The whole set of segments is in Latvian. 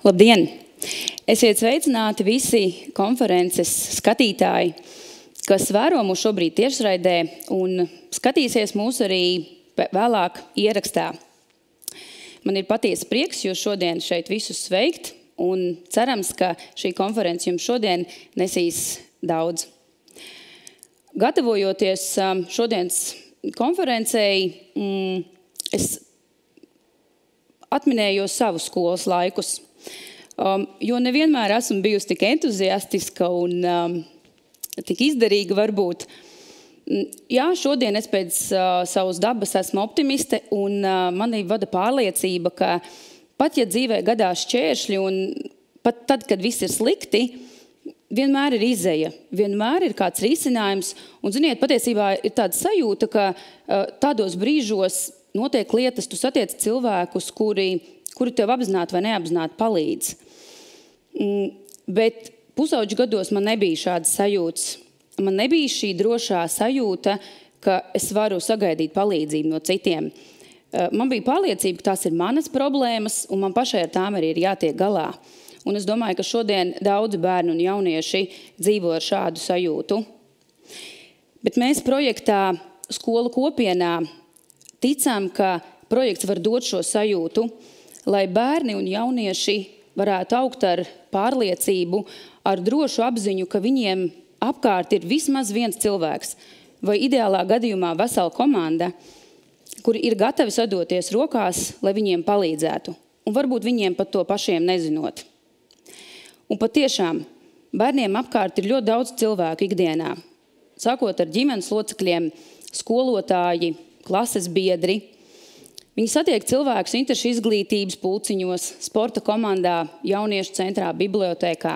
Labdien! Esiet sveicināti visi konferences skatītāji, kas vēro mūs šobrīd tiešraidē un skatīsies mūs arī vēlāk ierakstā. Man ir patiesa prieks jūs šodien šeit visus sveikt un cerams, ka šī konference jums šodien nesīs daudz. Gatavojoties šodienas konferencei, es atminējos savus skolas laikus. Jo nevienmēr esmu bijusi tik entuziastiska un tik izdarīga varbūt. Jā, šodien es pēc savas dabas esmu optimiste un mani vada pārliecība, ka pat ja dzīvē gadās šķēršļi un pat tad, kad viss ir slikti, vienmēr ir izeja, vienmēr ir kāds risinājums. Un, ziniet, patiesībā ir tāda sajūta, ka tādos brīžos notiek lietas, tu satiec cilvēkus, kuri tev apzināti vai neapzināti palīdz. Bet pusauģu gados man nebija šādas sajūtas. Man nebija šī drošā sajūta, ka es varu sagaidīt palīdzību no citiem. Man bija pārliecība, ka tās ir manas problēmas, un man pašai ar tām arī ir jātiek galā. Un es domāju, ka šodien daudzi bērni un jaunieši dzīvo ar šādu sajūtu. Bet mēs projektā Skolu kopienā ticam, ka projekts var dot šo sajūtu, lai bērni un jaunieši varētu augt ar pārliecību, ar drošu apziņu, ka viņiem apkārt ir vismaz viens cilvēks vai ideālā gadījumā vesela komanda, kuri ir gatavi sadoties rokās, lai viņiem palīdzētu. Un varbūt viņiem pat to pašiem nezinot. Un patiešām bērniem apkārt ir ļoti daudz cilvēku ikdienā. Sākot ar ģimenes locekļiem, skolotāji, klases biedri. Viņi satiek cilvēkus interešu izglītības pulciņos, sporta komandā, jauniešu centrā, bibliotēkā.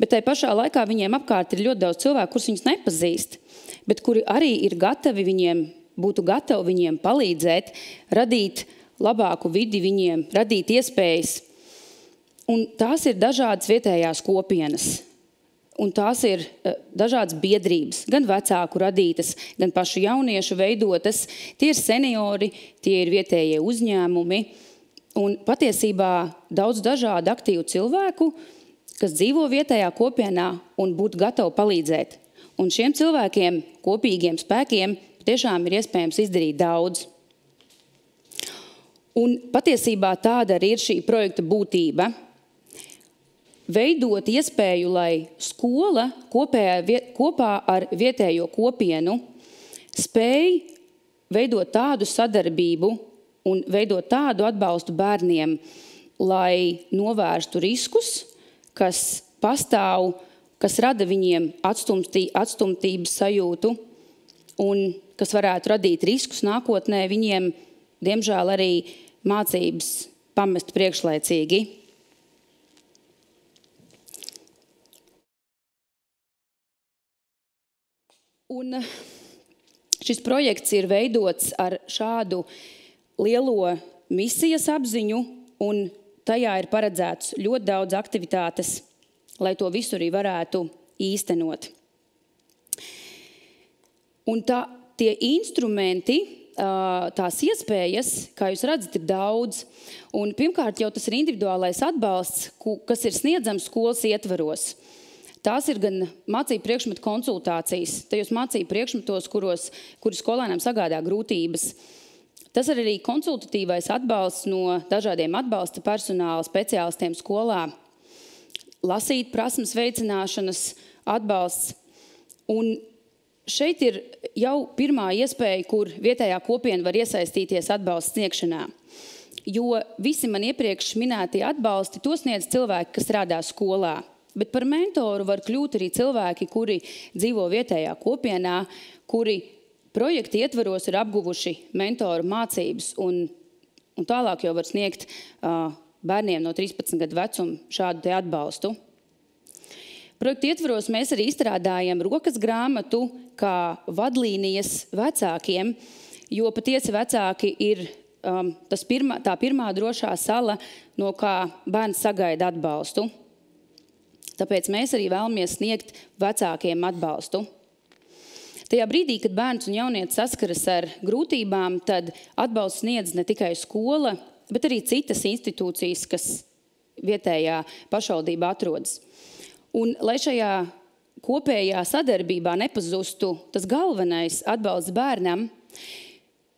Bet tai pašā laikā viņiem apkārt ir ļoti daudz cilvēku, kurus viņus nepazīst, bet kuri arī ir gatavi būtu gatavi viņiem palīdzēt, radīt labāku vidi viņiem, radīt iespējas. Un tās ir dažādas vietējās kopienas. Un tās ir dažādas biedrības, gan vecāku radītas, gan pašu jauniešu veidotas. Tie ir seniori, tie ir vietējie uzņēmumi. Un patiesībā daudz dažādu aktīvu cilvēku, kas dzīvo vietējā kopienā un būtu gatavi palīdzēt. Un šiem cilvēkiem, kopīgiem spēkiem, tiešām ir iespējams izdarīt daudz. Un patiesībā tāda arī ir šī projekta būtība. Veidot iespēju, lai skola kopā ar vietējo kopienu spēj veidot tādu sadarbību un veidot tādu atbalstu bērniem, lai novērstu riskus, kas pastāv, kas rada viņiem atstumtības sajūtu un kas varētu radīt riskus nākotnē viņiem, diemžēl arī mācības pamest priekšlaicīgi. Un šis projekts ir veidots ar šādu lielo misijas apziņu, un tajā ir paredzēts ļoti daudz aktivitātes, lai to visu arī varētu īstenot. Un tie instrumenti, tās iespējas, kā jūs redzat, ir daudz. Un pirmkārt jau tas ir individuālais atbalsts, kas ir sniedzams skolas ietvaros. Tās ir gan mācību priekšmetu konsultācijas, tajos mācību priekšmetos, kuri skolēniem sagādā grūtības. Tas ir arī konsultatīvais atbalsts no dažādiem atbalsta personāla speciālistiem skolā. Lasīt prasmes veicināšanas atbalsts. Un šeit ir jau pirmā iespēja, kur vietējā kopiena var iesaistīties atbalsta sniegšanā. Jo visi man iepriekš minētie atbalsti, to sniedz cilvēki, kas strādā skolā. Bet par mentoru var kļūt arī cilvēki, kuri dzīvo vietējā kopienā, kuri projekta ietvaros ir apguvuši mentoru mācības un tālāk jau var sniegt bērniem no 13 gadu vecuma šādu te atbalstu. Projekta ietvaros mēs arī izstrādājam rokas grāmatu kā vadlīnijas vecākiem, jo patiesi vecāki ir tā pirmā drošā sala, no kā bērns sagaida atbalstu. Tāpēc mēs arī vēlamies sniegt vecākiem atbalstu. Tajā brīdī, kad bērns un jaunietis saskaras ar grūtībām, tad atbalsts sniedz ne tikai skola, bet arī citas institūcijas, kas vietējā pašvaldība atrodas. Un, lai šajā kopējā sadarbībā nepazustu tas galvenais atbalsts bērnam,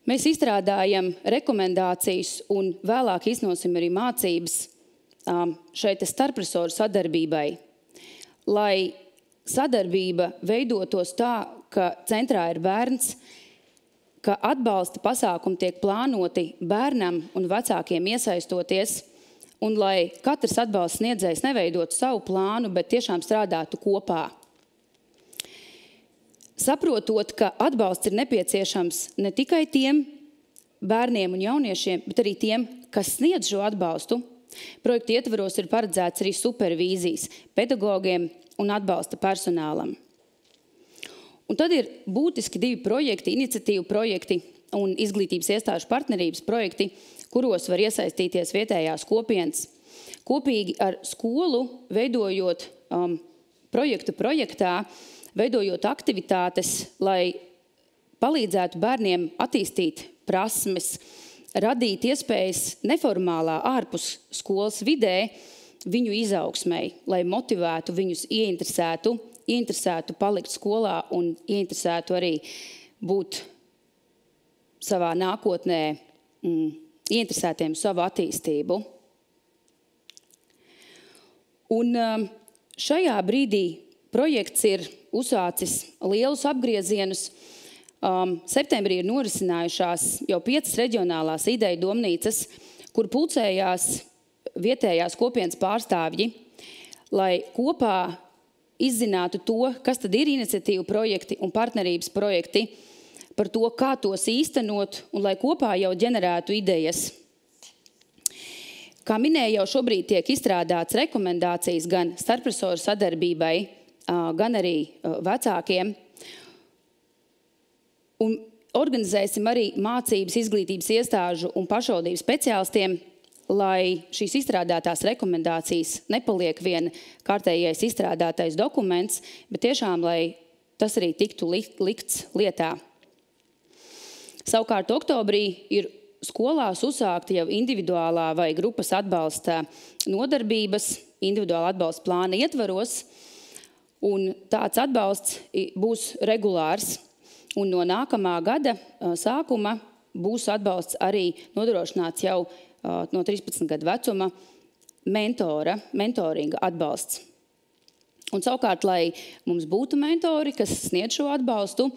mēs izstrādājam rekomendācijas un vēlāk iznosim arī mācības šeit starpresoru sadarbībai, lai sadarbība veidotos tā, ka centrā ir bērns, ka atbalsta pasākumi tiek plānoti bērnam un vecākiem iesaistoties, un lai katrs atbalsta sniedzējs neveidotu savu plānu, bet tiešām strādātu kopā. Saprotot, ka atbalsts ir nepieciešams ne tikai tiem bērniem un jauniešiem, bet arī tiem, kas sniedz šo atbalstu, projekta ietvaros ir paredzēts arī supervīzijas pedagogiem un atbalsta personālam. Un tad ir būtiski 2 projekti, iniciatīvu projekti un izglītības iestāžu partnerības projekti, kuros var iesaistīties vietējās kopienas. Kopīgi ar skolu veidojot projektā, veidojot aktivitātes, lai palīdzētu bērniem attīstīt prasmes, radīt iespējas neformālā ārpus skolas vidē viņu izaugsmei, lai motivētu viņus ieinteresētu palikt skolā un ieinteresētu arī būt savā nākotnē ieinteresētiem savu attīstību. Un šajā brīdī projekts ir uzsācis lielus apgriezienus. Septembrī ir norisinājušās jau 5 reģionālās ideju domnīcas, kur pulcējās vietējās kopienas pārstāvji, lai kopā izzinātu to, kas tad ir iniciatīvu projekti un partnerības projekti, par to, kā tos īstenot un lai kopā jau ģenerētu idejas. Kā minēju, jau šobrīd tiek izstrādāts rekomendācijas gan starpresoru sadarbībai, gan arī vecākiem. Un organizēsim arī mācības izglītības iestāžu un pašvaldības speciālistiem, lai šīs izstrādātās rekomendācijas nepaliek vien kārtējais izstrādātais dokuments, bet tiešām, lai tas arī tiktu likts lietā. Savukārt oktobrī ir skolās uzsākta jau individuālā vai grupas atbalsta nodarbības, individuāla atbalsta plāna ietvaros, un tāds atbalsts būs regulārs. Un no nākamā gada sākuma būs atbalsts arī nodrošināts jau no 13 gadu vecuma mentoringa atbalsts. Un savukārt, lai mums būtu mentori, kas sniedz šo atbalstu,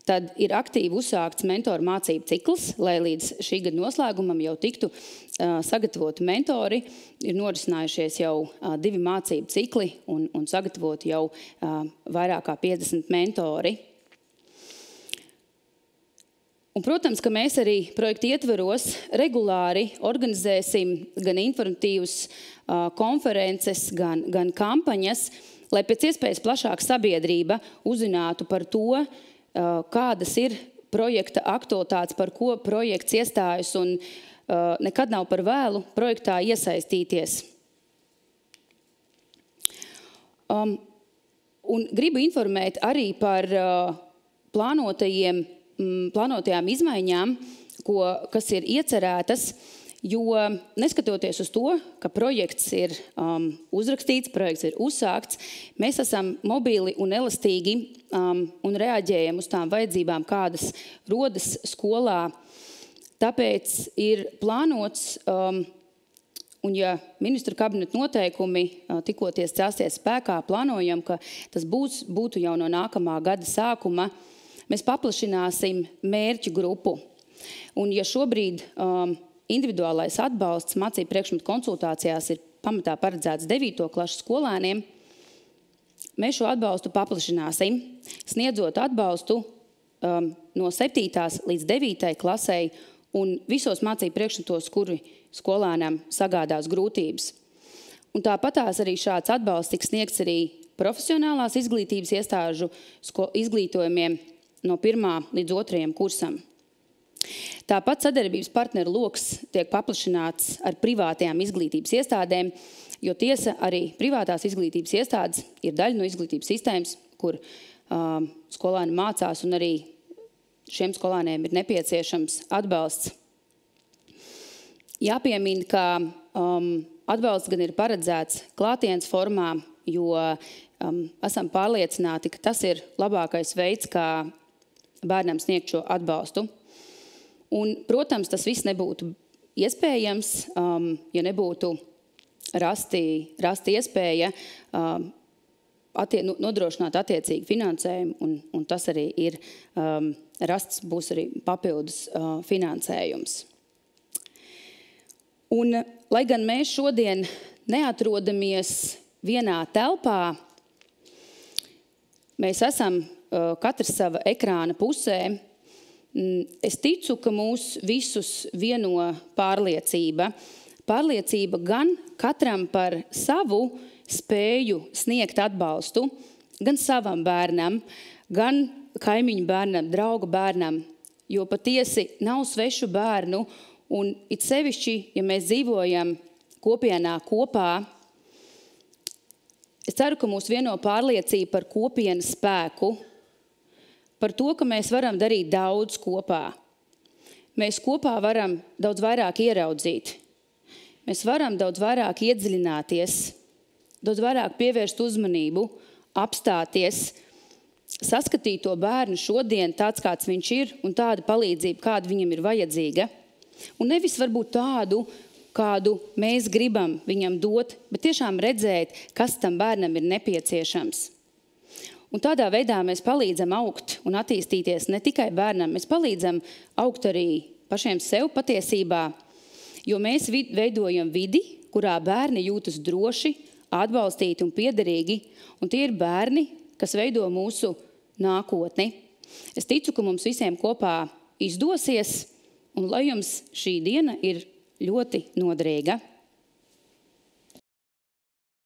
tad ir aktīvi uzsākts mentoru mācību cikls, lai līdz šī gada noslēgumam jau tiktu sagatavoti mentori. Ir norisinājušies jau 2 mācību cikli un sagatavoti jau vairāk kā 50 mentori. Un, protams, ka mēs arī projekta ietveros regulāri organizēsim gan informatīvas konferences, gan kampaņas, lai pēc iespējas plašāk sabiedrība uzzinātu par to, kādas ir projekta aktualitātes, par ko projekts iestājas, un nekad nav par vēlu projektā iesaistīties. Un gribu informēt arī par plānotajām izmaiņām, kas ir iecerētas, jo neskatoties uz to, ka projekts ir uzrakstīts, projekts ir uzsākts, mēs esam mobili un elastīgi un reaģējam uz tām vajadzībām, kādas rodas skolā. Tāpēc ir plānots, un ja ministru kabineta noteikumi tikoties celsties spēkā, plānojam, ka tas būtu jau no nākamā gada sākuma, mēs paplašināsim mērķu grupu. Un ja šobrīd individuālais atbalsts mācību priekšmetu konsultācijās ir pamatā paredzēts 9. klašu skolēniem, mēs šo atbalstu paplašināsim, sniedzot atbalstu no 7. līdz 9. klasei un visos mācību priekšmetos, kuri skolēnam sagādās grūtības. Un tāpatās arī šāds atbalsts tiks sniegts arī profesionālās izglītības iestāžu izglītojumiem no 1. līdz 2. kursam. Tāpat sadarbības partneru loks tiek paplašināts ar privātajām izglītības iestādēm, jo tiesa arī privātās izglītības iestādes ir daļa no izglītības sistēmas, kur skolēni mācās, un arī šiem skolēniem ir nepieciešams atbalsts. Jāpiemina, ka atbalsts gan ir paredzēts klātienes formā, jo esam pārliecināti, ka tas ir labākais veids, kā bērnam sniegt šo atbalstu. Un, protams, tas viss nebūtu iespējams, ja nebūtu rasti iespēja nodrošināt attiecīgi finansējumu, un tas arī ir rasts, būs arī papildus finansējums. Un, lai gan mēs šodien neatrodamies vienā telpā, mēs esam katrs sava ekrāna pusē. Es ticu, ka mūs visus vieno pārliecība. Pārliecība gan katram par savu spēju sniegt atbalstu, gan savam bērnam, gan kaimiņu bērnam, draugu bērnam, jo patiesi nav svešu bērnu, un it sevišķi, ja mēs dzīvojam kopienā kopā, es ceru, ka mūs vieno pārliecība par kopienas spēku, par to, ka mēs varam darīt daudz kopā. Mēs kopā varam daudz vairāk ieraudzīt. Mēs varam daudz vairāk iedziļināties, daudz vairāk pievērst uzmanību, apstāties, saskatīt to bērnu šodien tāds, kāds viņš ir, un tādu palīdzību, kāda viņam ir vajadzīga. Un nevis varbūt tādu, kādu mēs gribam viņam dot, bet tiešām redzēt, kas tam bērnam ir nepieciešams. Un tādā veidā mēs palīdzam augt un attīstīties ne tikai bērnam, mēs palīdzam augt arī pašiem sev patiesībā, jo mēs veidojam vidi, kurā bērni jūtas droši, atbalstīti un piederīgi, un tie ir bērni, kas veido mūsu nākotni. Es ticu, ka mums visiem kopā izdosies, un lai jums šī diena ir ļoti noderīga.